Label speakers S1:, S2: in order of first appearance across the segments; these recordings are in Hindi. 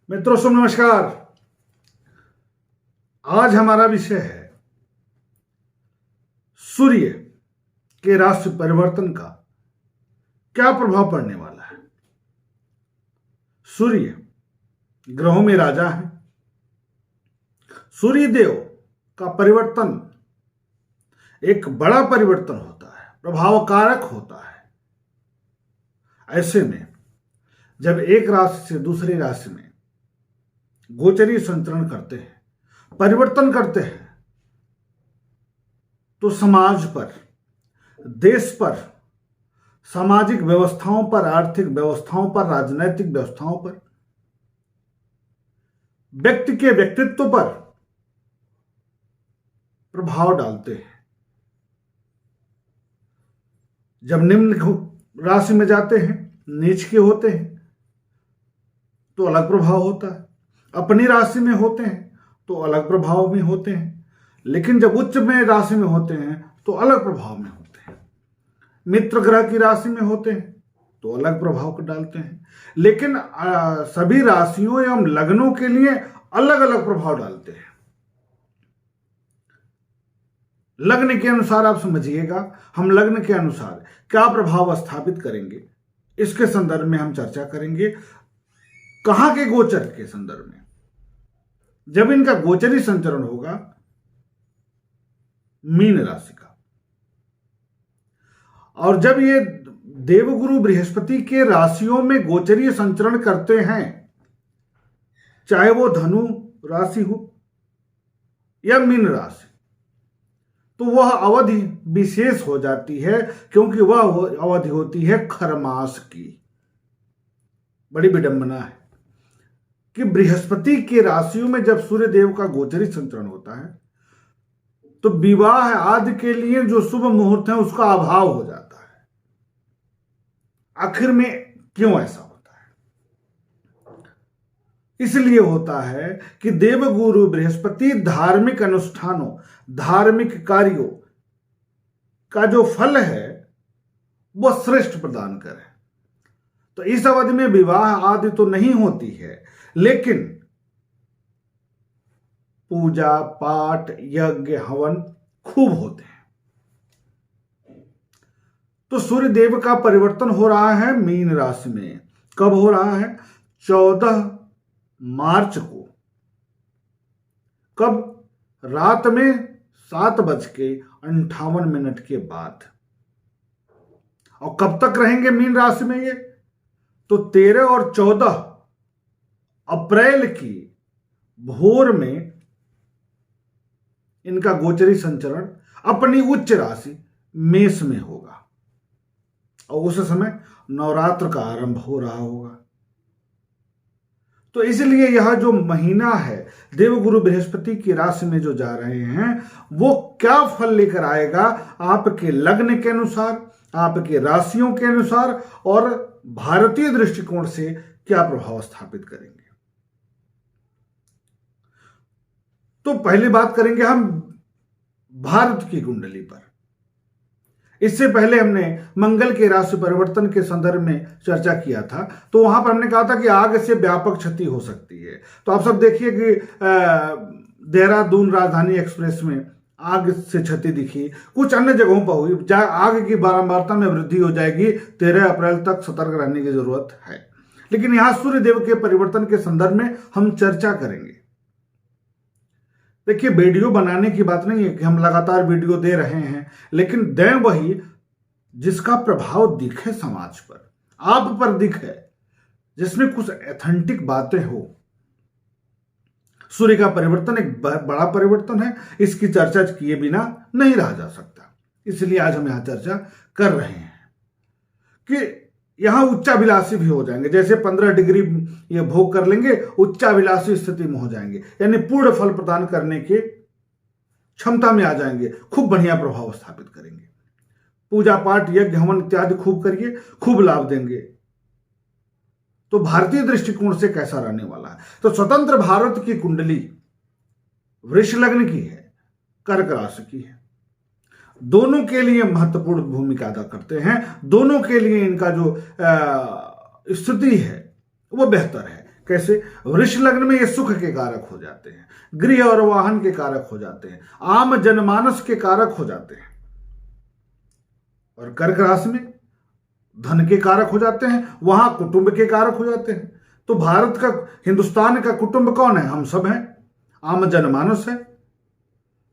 S1: मित्रों सब नमस्कार। आज हमारा विषय है सूर्य के राशि परिवर्तन का क्या प्रभाव पड़ने वाला है। सूर्य ग्रहों में राजा है। सूर्य देव का परिवर्तन एक बड़ा परिवर्तन होता है, प्रभावकारक होता है। ऐसे में जब एक राशि से दूसरी राशि में गोचरीय संचरण करते हैं, परिवर्तन करते हैं, तो समाज पर, देश पर, सामाजिक व्यवस्थाओं पर, आर्थिक व्यवस्थाओं पर, राजनैतिक व्यवस्थाओं पर, व्यक्ति के व्यक्तित्व पर प्रभाव डालते हैं। जब निम्न राशि में जाते हैं, नीच के होते हैं, तो अलग प्रभाव होता है। अपनी राशि में होते हैं तो अलग प्रभाव में होते हैं, लेकिन जब उच्च में राशि में होते हैं तो अलग प्रभाव में होते हैं। मित्र ग्रह की राशि में होते हैं तो अलग प्रभाव को डालते हैं, लेकिन सभी राशियों एवं लग्नों के लिए अलग अलग प्रभाव डालते हैं। लग्न के अनुसार आप समझिएगा, हम लग्न के अनुसार क्या प्रभाव स्थापित करेंगे, इसके संदर्भ में हम चर्चा करेंगे। कहां के गोचर के संदर्भ में, जब इनका गोचरी संचरण होगा मीन राशि का, और जब ये देवगुरु बृहस्पति के राशियों में गोचरीय संचरण करते हैं, चाहे वो धनु राशि हो या मीन राशि, तो वह अवधि विशेष हो जाती है, क्योंकि वह अवधि होती है खरमास की। बड़ी विडंबना है कि बृहस्पति की राशियों में जब सूर्य देव का गोचरी संचरण होता है तो विवाह आदि के लिए जो शुभ मुहूर्त है उसका अभाव हो जाता है। आखिर में क्यों ऐसा होता है? इसलिए होता है कि देवगुरु बृहस्पति धार्मिक अनुष्ठानों, धार्मिक कार्यों का जो फल है वह श्रेष्ठ प्रदान करे। तो इस अवधि में विवाह आदि तो नहीं होती है, लेकिन पूजा पाठ, यज्ञ, हवन खूब होते हैं। तो सूर्य देव का परिवर्तन हो रहा है मीन राशि में। कब हो रहा है? 14 मार्च को। कब? रात में 7:58 के बाद। और कब तक रहेंगे मीन राशि में ये? तो 13 और 14 अप्रैल की भोर में इनका गोचरी संचरण अपनी उच्च राशि मेष में होगा, और उस समय नवरात्र का आरंभ हो रहा होगा। तो इसलिए यह जो महीना है देवगुरु बृहस्पति की राशि में जो जा रहे हैं, वो क्या फल लेकर आएगा आपके लग्न के अनुसार, आपके राशियों के अनुसार, और भारतीय दृष्टिकोण से क्या प्रभाव स्थापित करेंगे। तो पहली बात करेंगे हम भारत की कुंडली पर। इससे पहले हमने मंगल के राशि परिवर्तन के संदर्भ में चर्चा किया था, तो वहां पर हमने कहा था कि आग से व्यापक क्षति हो सकती है। तो आप सब देखिए कि देहरादून राजधानी एक्सप्रेस में आग से क्षति दिखी, कुछ अन्य जगहों पर हुई। आग की बारंबारता में वृद्धि हो जाएगी। 13 अप्रैल तक सतर्क रहने की जरूरत है। लेकिन यहां सूर्य देव के परिवर्तन के संदर्भ में हम चर्चा करेंगे। देखिए, वीडियो बनाने की बात नहीं है कि हम लगातार वीडियो दे रहे हैं, लेकिन दें वही जिसका प्रभाव दिखे समाज पर, आप पर दिखे, जिसमें कुछ एथेंटिक बातें हो। सूर्य का परिवर्तन एक बड़ा परिवर्तन है, इसकी चर्चा किए बिना नहीं रहा जा सकता। इसलिए आज हम यहां चर्चा कर रहे हैं कि यहां उच्चाभिलाषी भी हो जाएंगे। जैसे 15 डिग्री ये भोग कर लेंगे, उच्चाभिलाषी स्थिति में हो जाएंगे, यानी पूर्ण फल प्रदान करने के क्षमता में आ जाएंगे। खूब बढ़िया प्रभाव स्थापित करेंगे। पूजा पाठ, यज्ञ, हवन इत्यादि खूब करिए, खूब लाभ देंगे। तो भारतीय दृष्टिकोण से कैसा रहने वाला है? तो स्वतंत्र भारत की कुंडली वृष लग्न की है, कर्क राशि की है। दोनों के लिए महत्वपूर्ण भूमिका अदा करते हैं। दोनों के लिए इनका जो स्थिति है वो बेहतर है, कैसे? वृष लग्न में ये सुख के कारक हो जाते हैं, गृह और वाहन के कारक हो जाते हैं, आम जनमानस के कारक हो जाते हैं। और कर्क राशि में धन के कारक हो जाते हैं, वहां कुटुंब के कारक हो जाते हैं। तो भारत का, हिंदुस्तान का कुटुंब कौन है? हम सब हैं, आम जनमानस है।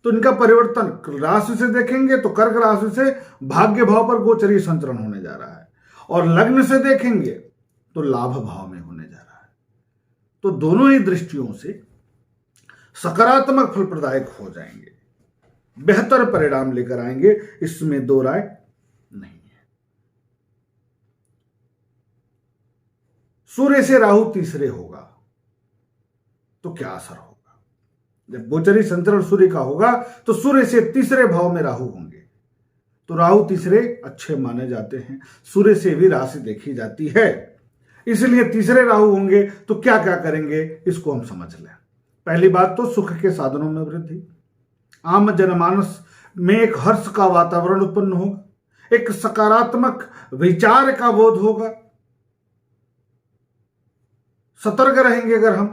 S1: तो इनका परिवर्तन राशि से देखेंगे तो कर्क राशि से भाग्य भाव पर गोचरीय संचरण होने जा रहा है, और लग्न से देखेंगे तो लाभ भाव में होने जा रहा है। तो दोनों ही दृष्टियों से सकारात्मक फल प्रदायक हो जाएंगे, बेहतर परिणाम लेकर आएंगे, इसमें दो राय नहीं है। सूर्य से राहु तीसरे होगा तो क्या असर होगा? जब गोचरी संचरण सूर्य का होगा तो सूर्य से तीसरे भाव में राहु होंगे, तो राहु तीसरे अच्छे माने जाते हैं, सूर्य से भी राशि देखी जाती है, इसलिए तीसरे राहु होंगे तो क्या क्या करेंगे इसको हम समझ लें। पहली बात तो सुख के साधनों में वृद्धि, आम जनमानस में एक हर्ष का वातावरण उत्पन्न होगा, एक सकारात्मक विचार का बोध होगा। सतर्क रहेंगे अगर हम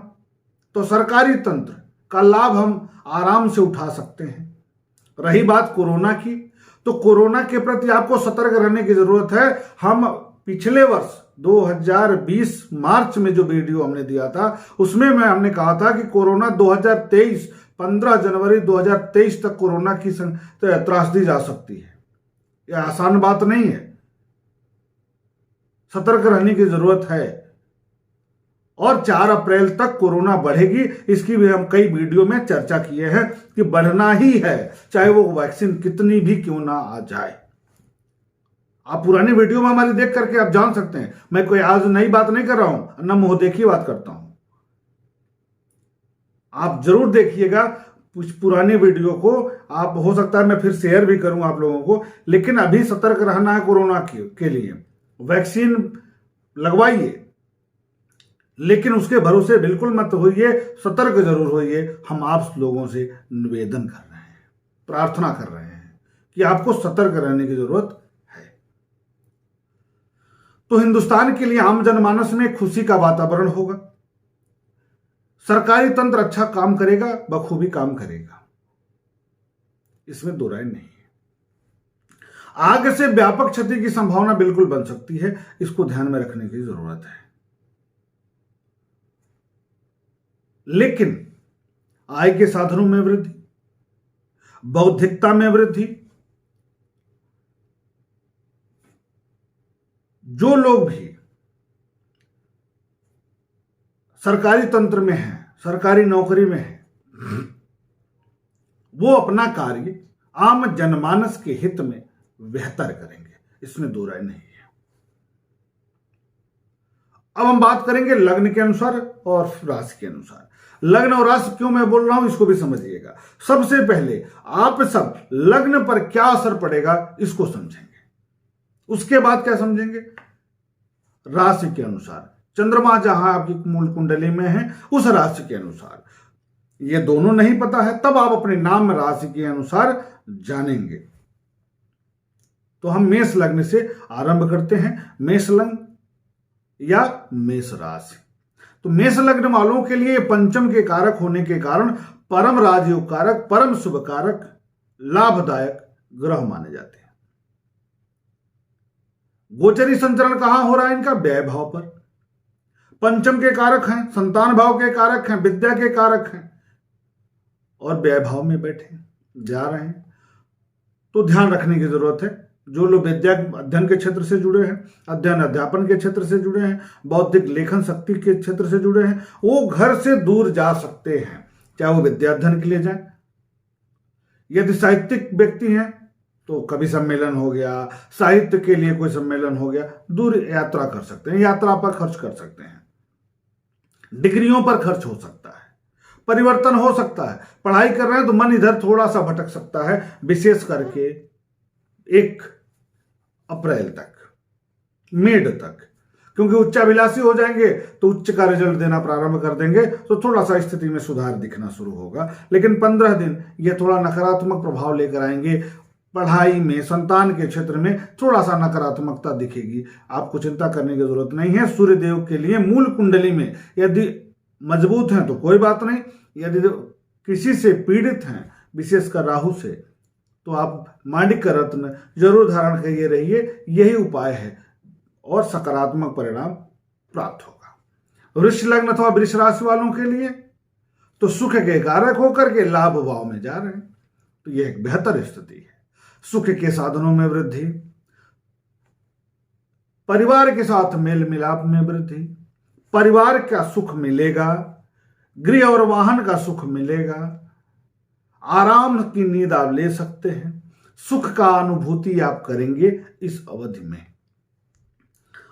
S1: तो सरकारी तंत्र का लाभ हम आराम से उठा सकते हैं। रही बात कोरोना की, तो कोरोना के प्रति आपको सतर्क रहने की जरूरत है। हम पिछले वर्ष 2020 मार्च में जो वीडियो हमने दिया था उसमें हमने कहा था कि कोरोना 2023 15 जनवरी 2023 तक कोरोना की त्रासदी जा सकती है। यह आसान बात नहीं है, सतर्क रहने की जरूरत है। और 4 अप्रैल तक कोरोना बढ़ेगी, इसकी भी हम कई वीडियो में चर्चा किए हैं कि बढ़ना ही है, चाहे वो वैक्सीन कितनी भी क्यों ना आ जाए। आप पुरानी वीडियो में हमारी देख करके आप जान सकते हैं, मैं कोई आज नई बात नहीं कर रहा हूं, न मुंह देखी बात करता हूं। आप जरूर देखिएगा पुरानी वीडियो को, आप हो सकता है मैं फिर शेयर भी करूं आप लोगों को, लेकिन अभी सतर्क रहना है कोरोना के लिए। वैक्सीन लगवाइए, लेकिन उसके भरोसे बिल्कुल मत होइए, सतर्क जरूर होइए। हम आप लोगों से निवेदन कर रहे हैं, प्रार्थना कर रहे हैं कि आपको सतर्क रहने की जरूरत है। तो हिंदुस्तान के लिए आम जनमानस में खुशी का वातावरण होगा, सरकारी तंत्र अच्छा काम करेगा, बखूबी काम करेगा, इसमें दो राय नहीं है। आग से व्यापक क्षति की संभावना बिल्कुल बन सकती है, इसको ध्यान में रखने की जरूरत है। लेकिन आय के साधनों में वृद्धि, बौद्धिकता में वृद्धि, जो लोग भी सरकारी तंत्र में हैं, सरकारी नौकरी में हैं, वो अपना कार्य आम जनमानस के हित में बेहतर करेंगे, इसमें दो राय नहीं है। अब हम बात करेंगे लग्न के अनुसार और राशि के अनुसार। लग्न और राशि क्यों मैं बोल रहा हूं इसको भी समझिएगा। सबसे पहले आप सब लग्न पर क्या असर पड़ेगा इसको समझेंगे, उसके बाद क्या समझेंगे? राशि के अनुसार, चंद्रमा जहां आपकी मूल कुंडली में है उस राशि के अनुसार। ये दोनों नहीं पता है तब आप अपने नाम राशि के अनुसार जानेंगे। तो हम मेष लग्न से आरंभ करते हैं। मेष लग्न या मेष राशि, तो मेष लग्न वालों के लिए पंचम के कारक होने के कारण परम राजयोग कारक, परम शुभ कारक, लाभदायक ग्रह माने जाते हैं। गोचरी संचरण कहां हो रहा है इनका? व्यय भाव पर। पंचम के कारक हैं, संतान भाव के कारक हैं, विद्या के कारक हैं, और व्यय भाव में बैठे जा रहे हैं। तो ध्यान रखने की जरूरत है। जो लोग विद्या अध्ययन के क्षेत्र से जुड़े हैं, अध्ययन अध्यापन के क्षेत्र से जुड़े हैं, बौद्धिक लेखन शक्ति के क्षेत्र से जुड़े हैं, वो घर से दूर जा सकते हैं, चाहे वो विद्या अध्ययन के लिए जाएं। यदि साहित्यिक व्यक्ति हैं तो कवि सम्मेलन हो गया, साहित्य के लिए कोई सम्मेलन हो गया, दूर यात्रा कर सकते हैं, यात्रा पर खर्च कर सकते हैं, डिग्रियों पर खर्च हो सकता है, परिवर्तन हो सकता है। पढ़ाई कर रहे हैं तो मन इधर थोड़ा सा भटक सकता है, विशेष करके 1 अप्रैल तक, मेड तक, क्योंकि उच्चाभिलाषी हो जाएंगे तो उच्च का रिजल्ट देना प्रारंभ कर देंगे, तो थोड़ा सा स्थिति में सुधार दिखना शुरू होगा। लेकिन 15 दिन ये थोड़ा नकारात्मक प्रभाव लेकर आएंगे। पढ़ाई में, संतान के क्षेत्र में थोड़ा सा नकारात्मकता दिखेगी। आपको चिंता करने की जरूरत नहीं है। सूर्यदेव के लिए मूल कुंडली में यदि मजबूत हैं तो कोई बात नहीं, यदि किसी से पीड़ित हैं विशेषकर राहु से, तो आप माणिक्य रत्न जरूर धारण करिए रहिए, यही उपाय है और सकारात्मक परिणाम प्राप्त होगा। वृष लग्न अथवा वृष राशि वालों के लिए तो सुख के कारक होकर के लाभ भाव में जा रहे हैं, तो यह एक बेहतर स्थिति है। सुख के साधनों में वृद्धि, परिवार के साथ मेल मिलाप में वृद्धि, परिवार का सुख मिलेगा, गृह और वाहन का सुख मिलेगा, आराम की नींद आप ले सकते हैं, सुख का अनुभूति आप करेंगे इस अवधि में।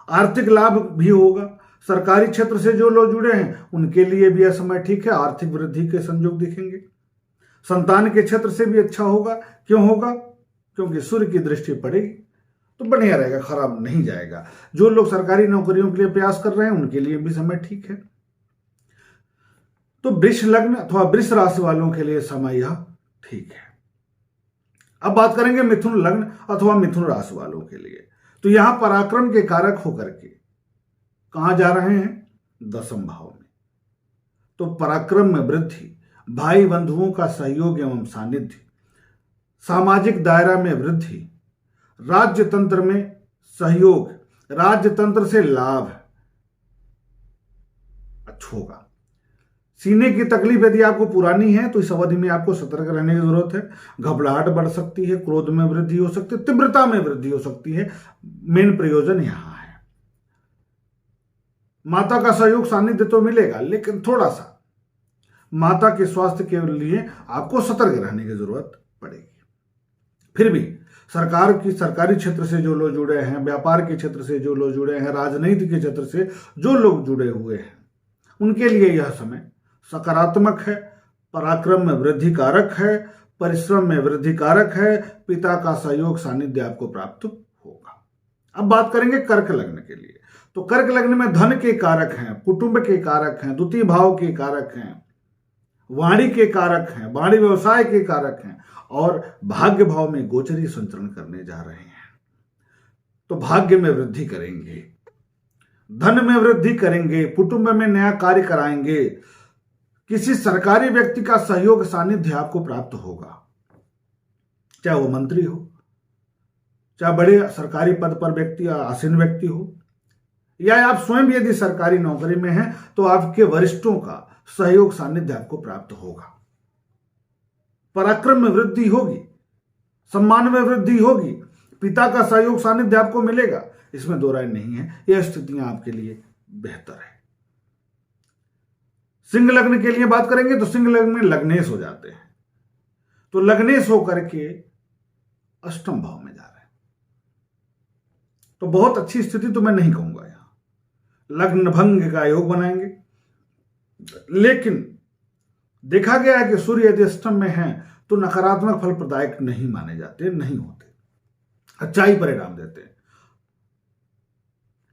S1: आर्थिक लाभ भी होगा। सरकारी क्षेत्र से जो लोग जुड़े हैं उनके लिए भी यह समय ठीक है, आर्थिक वृद्धि के संयोग दिखेंगे। संतान के क्षेत्र से भी अच्छा होगा। क्यों होगा? क्योंकि सूर्य की दृष्टि पड़ेगी तो बढ़िया रहेगा, खराब नहीं जाएगा। जो लोग सरकारी नौकरियों के लिए प्रयास कर रहे हैं उनके लिए भी समय ठीक है। तो वृष लग्न अथवा वृष राशि वालों के लिए समय यह ठीक है। अब बात करेंगे मिथुन लग्न अथवा मिथुन राशि वालों के लिए। तो यहां पराक्रम के कारक होकर के कहां जा रहे हैं? दसम भाव में। तो पराक्रम में वृद्धि, भाई बंधुओं का सहयोग एवं सानिध्य, सामाजिक दायरा में वृद्धि, राज्य तंत्र में सहयोग, राज्य तंत्र से लाभ अच्छा होगा। सीने की तकलीफ यदि आपको पुरानी है तो इस अवधि में आपको सतर्क रहने की जरूरत है। घबराहट बढ़ सकती है, क्रोध में वृद्धि हो सकती है, तीव्रता में वृद्धि हो सकती है। मेन प्रयोजन यहां है। माता का सहयोग सानिध्य तो मिलेगा, लेकिन थोड़ा सा माता के स्वास्थ्य के लिए आपको सतर्क रहने की जरूरत पड़ेगी। फिर भी सरकारी क्षेत्र से जो लोग जुड़े हैं, व्यापार के क्षेत्र से जो लोग जुड़े हैं, राजनीति के क्षेत्र से जो लोग जुड़े हुए हैं, उनके लिए यह समय सकारात्मक है। पराक्रम में वृद्धि कारक है, परिश्रम में वृद्धि कारक है, पिता का सहयोग सानिध्य आपको प्राप्त होगा। अब बात करेंगे कर्क लग्न के लिए। तो कर्क लग्न में धन के कारक हैं, कुटुंब के कारक हैं, द्वितीय भाव के कारक हैं, वाणी के कारक हैं, वाणी व्यवसाय के कारक हैं और भाग्य भाव में गोचरी संचरण करने जा रहे हैं। तो भाग्य में वृद्धि करेंगे, धन में वृद्धि करेंगे, कुटुंब में नया कार्य कराएंगे, किसी सरकारी व्यक्ति का सहयोग सानिध्य आपको प्राप्त होगा, चाहे वो मंत्री हो, चाहे बड़े सरकारी पद पर व्यक्ति आसीन व्यक्ति हो, या आप स्वयं भी यदि सरकारी नौकरी में हैं तो आपके वरिष्ठों का सहयोग सानिध्य आपको प्राप्त होगा। पराक्रम में वृद्धि होगी, सम्मान में वृद्धि होगी, पिता का सहयोग सानिध्य आपको मिलेगा, इसमें दो राय नहीं है। यह स्थितियां आपके लिए बेहतर है। सिंह लग्न के लिए बात करेंगे तो सिंह लग्न में लग्नेश हो जाते हैं। तो लग्नेश होकर के अष्टम भाव में जा रहे हैं, तो बहुत अच्छी स्थिति तो मैं नहीं कहूंगा। यहां लग्न भंग का योग बनाएंगे, लेकिन देखा गया है कि सूर्य यदि अष्टम में है तो नकारात्मक फल प्रदायक नहीं माने जाते, नहीं होते, अच्छाई परिणाम देते हैं।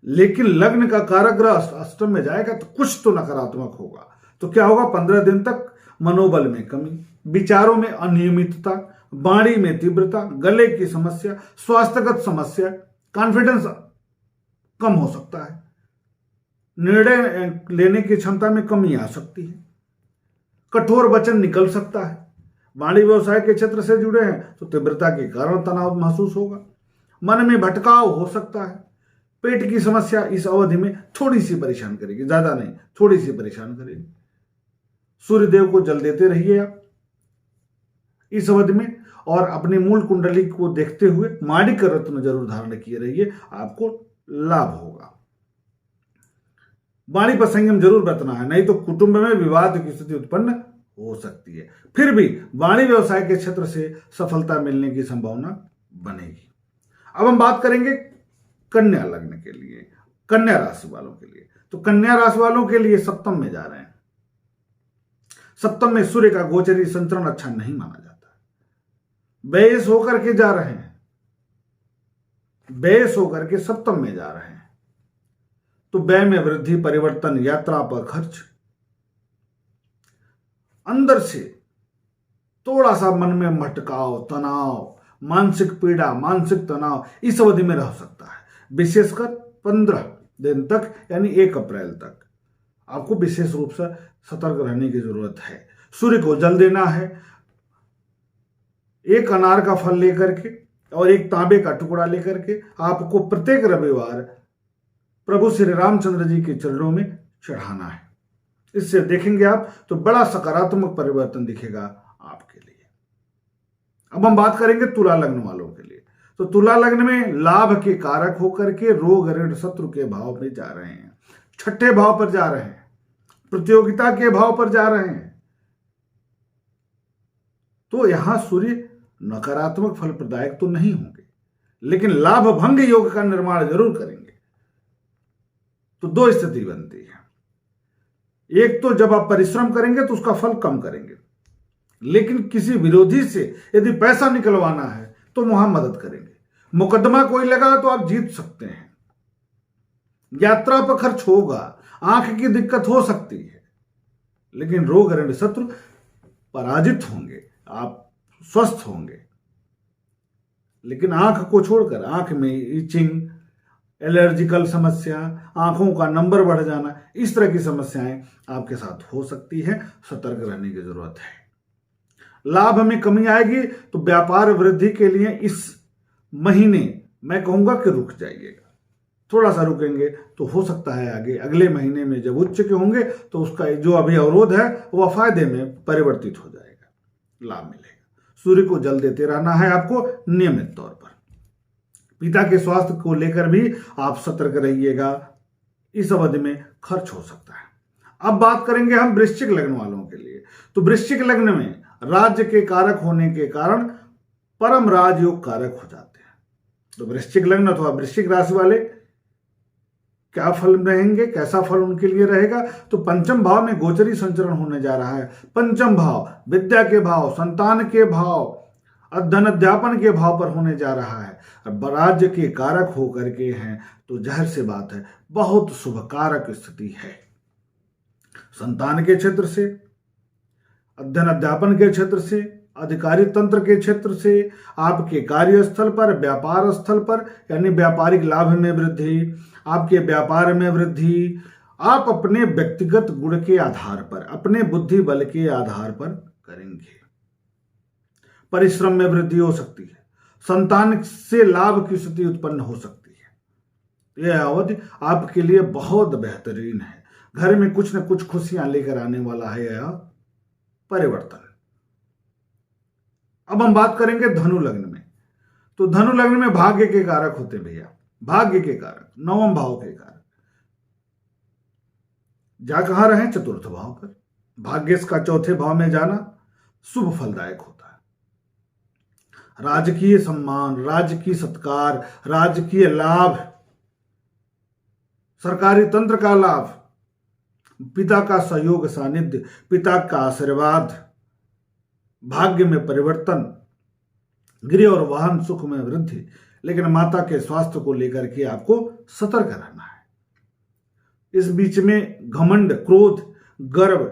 S1: लेकिन लग्न का कारक ग्रह अष्टम में जाएगा तो कुछ तो नकारात्मक होगा। तो क्या होगा? 15 दिन तक मनोबल में कमी, विचारों में अनियमितता, वाणी में तीव्रता, गले की समस्या, स्वास्थ्यगत समस्या, कॉन्फिडेंस कम हो सकता है, निर्णय लेने की क्षमता में कमी आ सकती है, कठोर वचन निकल सकता है। वाणी व्यवसाय के क्षेत्र से जुड़े हैं तो तीव्रता के कारण तनाव महसूस होगा, मन में भटकाव हो सकता है, पेट की समस्या इस अवधि में थोड़ी सी परेशान करेगी, ज्यादा नहीं, थोड़ी सी परेशान करेगी। सूर्यदेव को जल देते रहिए आप इस अवधि में, और अपनी मूल कुंडली को देखते हुए माणिक्य रत्न जरूर धारण किए रहिए, आपको लाभ होगा। वाणी पर संयम जरूर बरतना है, नहीं तो कुटुंब में विवाद की स्थिति उत्पन्न हो सकती है। फिर भी वाणी व्यवसाय के क्षेत्र से सफलता मिलने की संभावना बनेगी। अब हम बात करेंगे कन्या लग्न के लिए, कन्या राशि वालों के लिए। तो कन्या राशि वालों के लिए सप्तम में जा रहे हैं। सप्तम में सूर्य का गोचरी संचरण अच्छा नहीं माना जाता, बेयस होकर के जा रहे हैं, बेयस होकर के सप्तम में जा रहे हैं। तो व्यय में वृद्धि, परिवर्तन, यात्रा पर खर्च, अंदर से थोड़ा सा मन में भटकाव, तनाव, मानसिक पीड़ा, मानसिक तनाव इस अवधि में रह सकता है। विशेषकर 15 दिन तक यानी 1 अप्रैल तक आपको विशेष रूप से सतर्क रहने की जरूरत है। सूर्य को जल देना है। 1 अनार का फल लेकर के और 1 तांबे का टुकड़ा लेकर के आपको प्रत्येक रविवार प्रभु श्री रामचंद्र जी के चरणों में चढ़ाना है। इससे देखेंगे आप तो बड़ा सकारात्मक परिवर्तन दिखेगा आपके लिए। अब हम बात करेंगे तुला लग्न वालों के लिए। तो तुला लग्न में लाभ के कारक होकर के रोग ऋण शत्रु के भाव में जा रहे हैं, 6ठे भाव पर जा रहे हैं, प्रतियोगिता के भाव पर जा रहे हैं। तो यहां सूर्य नकारात्मक फल प्रदायक तो नहीं होंगे, लेकिन लाभ भंग योग का निर्माण जरूर करेंगे। तो 2 स्थिति बनती है। एक तो जब आप परिश्रम करेंगे तो उसका फल कम करेंगे, लेकिन किसी विरोधी से यदि पैसा निकलवाना है तो वहां मदद करेंगे। मुकदमा कोई लगा तो आप जीत सकते हैं। यात्रा पर खर्च होगा, आंख की दिक्कत हो सकती है, लेकिन रोग ऋण शत्रु पराजित होंगे, आप स्वस्थ होंगे। लेकिन आंख को छोड़कर आंख में इचिंग, एलर्जिकल समस्या, आंखों का नंबर बढ़ जाना, इस तरह की समस्याएं आपके साथ हो सकती है। सतर्क रहने की जरूरत है। लाभ में कमी आएगी तो व्यापार वृद्धि के लिए इस महीने मैं कहूंगा कि रुक जाइएगा, थोड़ा सा रुकेंगे तो हो सकता है आगे अगले महीने में जब उच्च के होंगे तो उसका जो अभी अवरोध है वह फायदे में परिवर्तित हो जाएगा, लाभ मिलेगा। सूर्य को जल देते रहना है आपको नियमित तौर पर। पिता के स्वास्थ्य को लेकर भी आप सतर्क रहिएगा, इस अवधि में खर्च हो सकता है। अब बात करेंगे हम वृश्चिक लग्न वालों के लिए। तो वृश्चिक लग्न में राज्य के कारक होने के कारण परम राजयोग कारक हो जाते हैं। तो वृश्चिक लग्न अथवा वृश्चिक राशि वाले क्या फल रहेंगे, कैसा फल उनके लिए रहेगा? तो पंचम भाव में गोचरी संचरण होने जा रहा है। पंचम भाव विद्या के भाव, संतान के भाव, अध्ययन अध्यापन के भाव पर होने जा रहा है। अब राज्य के कारक होकर के हैं तो जाहिर सी बात है बहुत शुभ कारक स्थिति है। संतान के क्षेत्र से, अध्ययन अध्यापन के क्षेत्र से, अधिकारी तंत्र के क्षेत्र से, आपके कार्यस्थल पर, व्यापार स्थल पर यानी व्यापारिक लाभ में वृद्धि, आपके व्यापार में वृद्धि, आप अपने व्यक्तिगत गुण के आधार पर, अपने बुद्धि बल के आधार पर करेंगे। परिश्रम में वृद्धि हो सकती है। संतान से लाभ की स्थिति उत्पन्न हो सकती है। यह अवधि आपके लिए बहुत बेहतरीन है। घर में कुछ न कुछ खुशियां लेकर आने वाला है यह परिवर्तन। अब हम बात करेंगे धनु लग्न में। तो धनु लग्न में भाग्य के कारक होते हैं भैया, भाग्य के कारक, 9वें भाव के कारक जा कहां रहे? चतुर्थ भाव पर। भाग्य का 4थे भाव में जाना शुभ फलदायक होता है। राजकीय सम्मान, राजकीय सत्कार, राजकीय लाभ, सरकारी तंत्र का लाभ, पिता का सहयोग सानिध्य, पिता का आशीर्वाद, भाग्य में परिवर्तन, गृह और वाहन सुख में वृद्धि। लेकिन माता के स्वास्थ्य को लेकर के आपको सतर्क रहना है। इस बीच में घमंड, क्रोध, गर्व,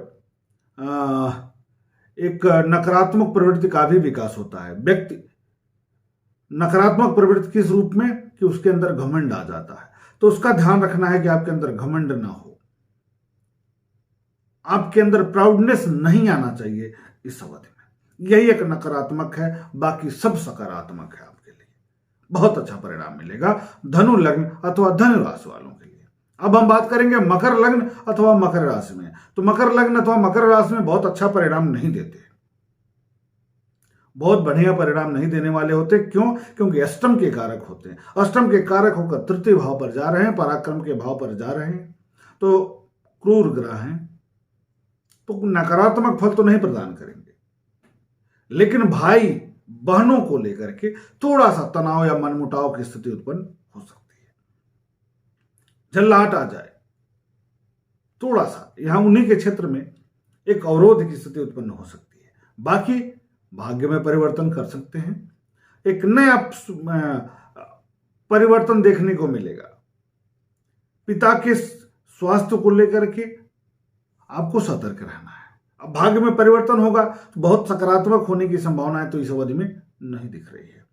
S1: एक नकारात्मक प्रवृत्ति का भी विकास होता है। व्यक्ति नकारात्मक प्रवृत्ति किस रूप में कि उसके अंदर घमंड आ जाता है, तो उसका ध्यान रखना है कि आपके अंदर घमंड ना हो, आपके अंदर प्राउडनेस नहीं आना चाहिए इस अवधि में। यही एक नकारात्मक है, बाकी सब सकारात्मक है। आपके लिए बहुत अच्छा परिणाम मिलेगा धनु लग्न अथवा धनु राशि वालों के लिए। अब हम बात करेंगे मकर लग्न अथवा मकर राशि में। तो मकर लग्न अथवा मकर राशि में बहुत अच्छा परिणाम नहीं देते, बहुत बढ़िया परिणाम नहीं देने वाले होते। क्यों? क्योंकि अष्टम के कारक होते हैं। अष्टम के कारक होकर तृतीय भाव पर जा रहे हैं, पराक्रम के भाव पर जा रहे हैं, तो क्रूर ग्रह हैं, तो नकारात्मक फल तो नहीं प्रदान करेंगे। लेकिन भाई बहनों को लेकर के थोड़ा सा तनाव या मनमुटाव की स्थिति उत्पन्न हो सकती है, झल्लाहट आ जाए थोड़ा सा, यहां उन्हीं के क्षेत्र में एक अवरोध की स्थिति उत्पन्न हो सकती है। बाकी भाग्य में परिवर्तन कर सकते हैं, एक नया परिवर्तन देखने को मिलेगा। पिता के स्वास्थ्य को लेकर के आपको सतर्क रहना है। भाग्य में परिवर्तन होगा तो बहुत सकारात्मक होने की संभावनाएं तो इस अवधि में नहीं दिख रही है।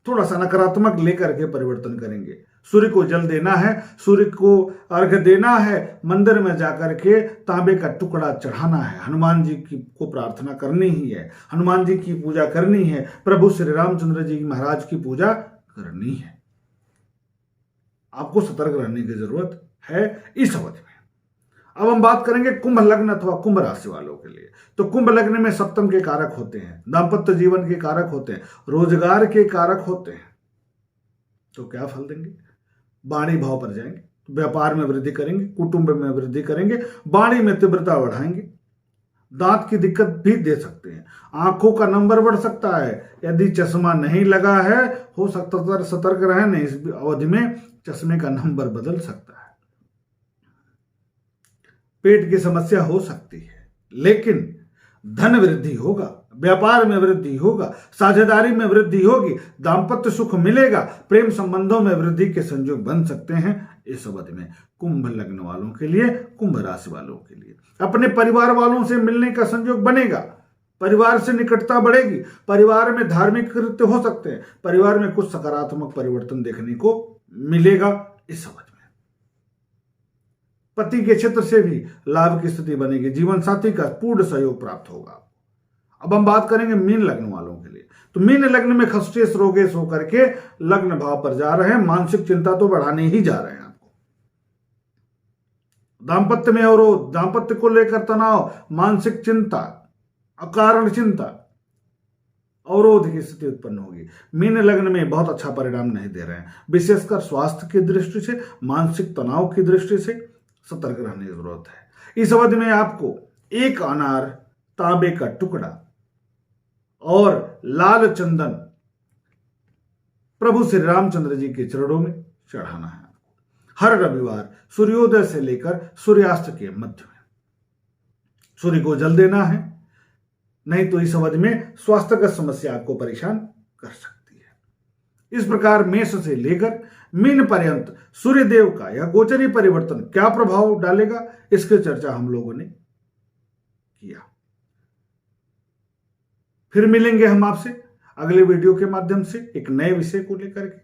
S1: थोड़ा सा नकारात्मक लेकर के परिवर्तन करेंगे। सूर्य को जल देना है, सूर्य को अर्घ्य देना है, मंदिर में जाकर के तांबे का टुकड़ा चढ़ाना है, हनुमान जी की को प्रार्थना करनी ही है, हनुमान जी की पूजा करनी है, प्रभु श्री रामचंद्र जी महाराज की पूजा करनी है। आपको सतर्क रहने की जरूरत है इस अवधि में। अब हम बात करेंगे कुंभ लग्न अथवा कुंभ राशि वालों के लिए। तो कुंभ लग्न में सप्तम के कारक होते हैं, दाम्पत्य जीवन के कारक होते हैं, रोजगार के कारक होते हैं। तो क्या फल देंगे? वाणी भाव पर जाएंगे, व्यापार में वृद्धि करेंगे, कुटुंब में वृद्धि करेंगे, वाणी में तीव्रता बढ़ाएंगे। दांत की दिक्कत भी दे सकते हैं, आंखों का नंबर बढ़ सकता है। यदि चश्मा नहीं लगा है, हो सकता है सतर्क रहें, नहीं इस अवधि में चश्मे का नंबर बदल सकता है। पेट की समस्या हो सकती है, लेकिन धन वृद्धि होगा, व्यापार में वृद्धि होगा, साझेदारी में वृद्धि होगी, दाम्पत्य सुख मिलेगा, प्रेम संबंधों में वृद्धि के संयोग बन सकते हैं इस अवधि में। कुंभ लग्न वालों के लिए, कुंभ राशि वालों के लिए अपने परिवार वालों से मिलने का संयोग बनेगा, परिवार से निकटता बढ़ेगी, परिवार में धार्मिक कृत्य हो सकते हैं, परिवार में कुछ सकारात्मक परिवर्तन देखने को मिलेगा इस अवधि में। पति के क्षेत्र से भी लाभ की स्थिति बनेगी, जीवन साथी का पूर्ण सहयोग प्राप्त होगा। अब हम बात करेंगे मीन लग्न वालों के लिए। तो मीन लग्न में खस्टेश रोगेश होकर के लग्न भाव पर जा रहे हैं, मानसिक चिंता तो बढ़ाने ही जा रहे हैं आपको। दाम्पत्य में अवरोध, दाम्पत्य को लेकर तनाव, मानसिक चिंता, अकारण चिंता, अवरोध की स्थिति उत्पन्न होगी। मीन लग्न में बहुत अच्छा परिणाम नहीं दे रहे हैं, विशेषकर स्वास्थ्य की दृष्टि से, मानसिक तनाव की दृष्टि से सतर्क रहने की जरूरत है। इस अवधि में आपको एक अनार, तांबे का टुकड़ा और लाल चंदन प्रभु श्री रामचंद्र जी के चरणों में चढ़ाना है। हर रविवार सूर्योदय से लेकर सूर्यास्त के मध्य में सूर्य को जल देना है, नहीं तो इस अवधि में स्वास्थ्यगत समस्या आपको परेशान कर सकती है। इस प्रकार मेष से लेकर मीन पर्यंत सूर्यदेव का यह गोचरी परिवर्तन क्या प्रभाव डालेगा, इसकी चर्चा हम लोगों ने किया। फिर मिलेंगे हम आपसे अगले वीडियो के माध्यम से एक नए विषय को लेकर के।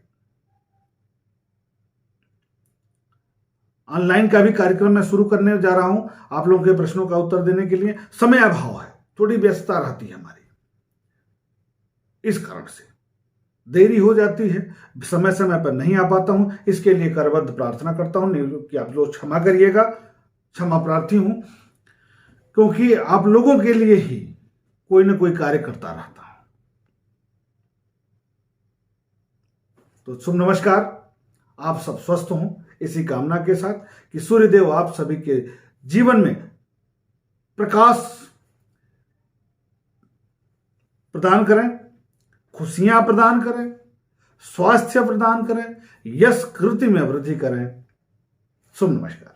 S1: ऑनलाइन का भी कार्यक्रम मैं शुरू करने जा रहा हूं, आप लोगों के प्रश्नों का उत्तर देने के लिए समय अभाव है, थोड़ी व्यस्तता रहती है हमारी, इस कारण से देरी हो जाती है, समय समय पर नहीं आ पाता हूं। इसके लिए करबद्ध प्रार्थना करता हूं कि आप लोग क्षमा करिएगा, क्षमा प्रार्थी हूं, क्योंकि आप लोगों के लिए ही कोई ना कोई कार्य करता रहता है। तो शुभ नमस्कार, आप सब स्वस्थ हों इसी कामना के साथ कि सूर्यदेव आप सभी के जीवन में प्रकाश प्रदान करें, खुशियां प्रदान करें, स्वास्थ्य प्रदान करें, यश कृति में वृद्धि करें। शुभ नमस्कार।